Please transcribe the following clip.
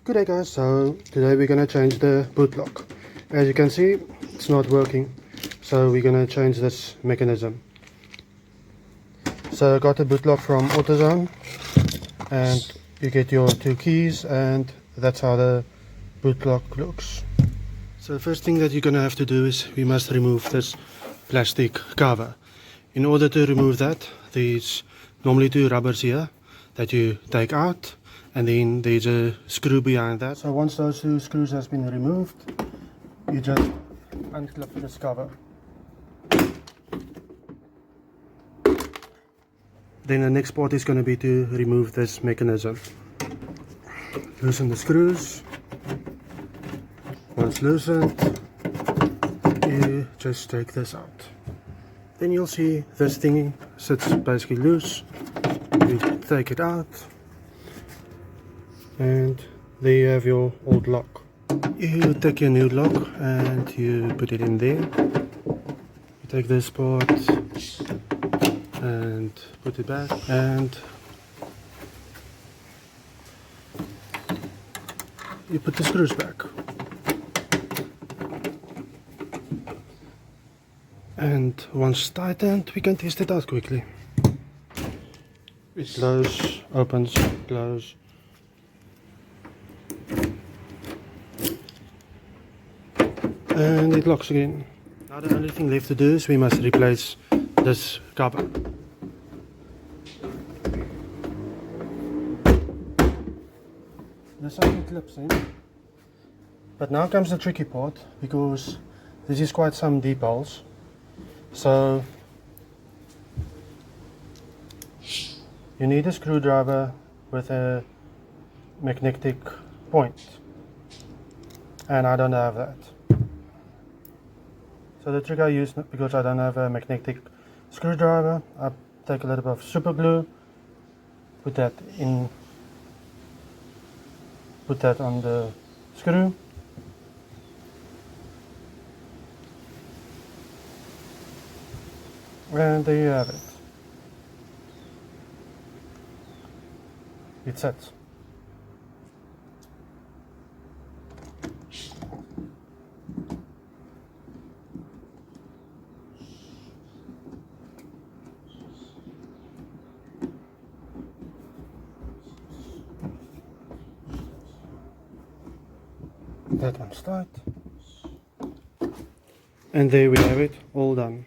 Good day guys, so today we're going to change the boot lock. As you can see, it's not working, so we're going to change this mechanism. So I got the boot lock from AutoZone, and you get your two keys, and that's how the boot lock looks. So the first thing that you're going to have to do is we must remove this plastic cover. In order to remove that, there's normally two rubbers here that you take out, and then there's a screw behind that. So once those two screws has been removed, you just unclip this cover. Then the next part is going to be to remove this mechanism. Loosen the screws. Once loosened, you just take this out. Then you'll see this thingy sits basically loose. You take it out, and there you have your old lock. You take your new lock and you put it in there. You take this part and put it back, and you put the screws back. And once tightened, we can test it out quickly. It closes, opens, close. And it locks again. Now the only thing left to do is we must replace this cover. This only clips in. But now comes the tricky part, because this is quite some deep holes. So you need a screwdriver with a magnetic point, and I don't have that. So the trick I use, because I don't have a magnetic screwdriver, I take a little bit of super glue, put that on the screw, and there you have it. It sets. That one's tight. And there we have it, all done.